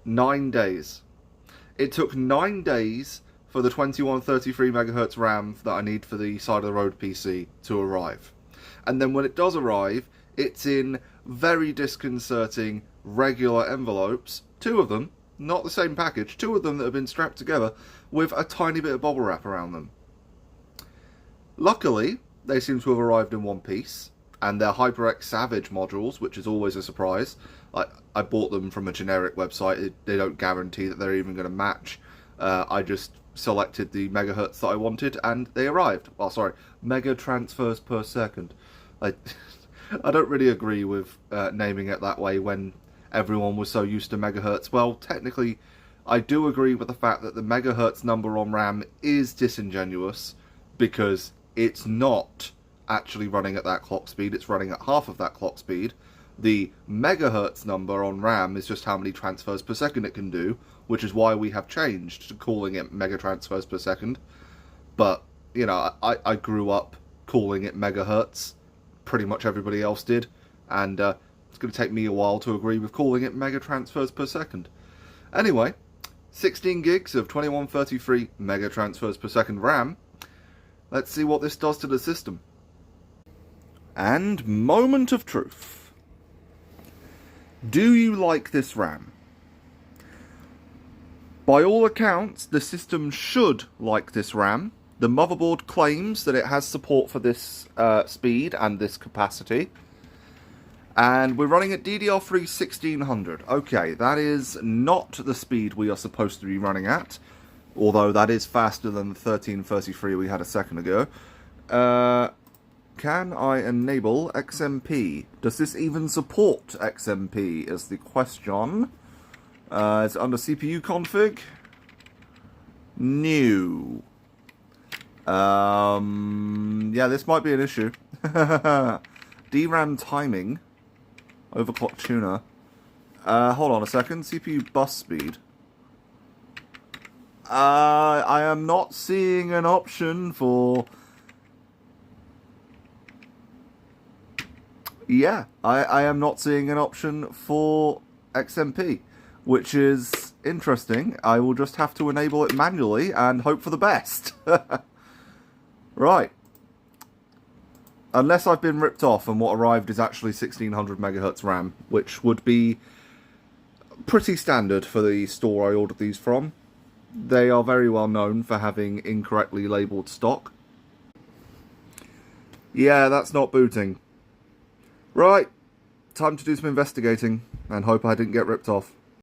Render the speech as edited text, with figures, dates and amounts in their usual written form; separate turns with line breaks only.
9 days. It took 9 days for the 2133 MHz RAM that I need for the side of the road PC to arrive. And then when it does arrive, it's in very disconcerting regular envelopes, two of them, not the same package, two of them that have been strapped together with a tiny bit of bubble wrap around them. Luckily, they seem to have arrived in one piece, and they're HyperX Savage modules, which is always a surprise. I bought them from a generic website. They don't guarantee that they're even going to match. I just selected the megahertz that I wanted, and they arrived. Well, sorry, mega transfers per second. I don't really agree with naming it that way when everyone was so used to megahertz. Well, technically, I do agree with the fact that the megahertz number on RAM is disingenuous, because it's not actually running at that clock speed, it's running at half of that clock speed. The megahertz number on RAM is just how many transfers per second it can do, which is why we have changed to calling it mega transfers per second. But, you know, I grew up calling it megahertz. Pretty much everybody else did. And it's going to take me a while to agree with calling it mega transfers per second. Anyway, 16 gigs of 2133 mega transfers per second RAM. Let's see what this does to the system. And moment of truth. Do you like this RAM? By all accounts, the system should like this RAM. The motherboard claims that it has support for this speed and this capacity. And we're running at DDR3 1600. Okay, that is not the speed we are supposed to be running at. Although that is faster than the 1333 we had a second ago. Can I enable XMP? Does this even support XMP is the question. Is it under CPU config? New. Yeah, this might be an issue. DRAM timing. Overclock tuner. Hold on a second. CPU bus speed. I am not seeing an option for... Yeah, I am not seeing an option for XMP, which is interesting. I will just have to enable it manually and hope for the best. Right. Unless I've been ripped off and what arrived is actually 1600 MHz RAM, which would be pretty standard for the store I ordered these from. They are very well known for having incorrectly labelled stock. Yeah, that's not booting. Right, time to do some investigating and hope I didn't get ripped off.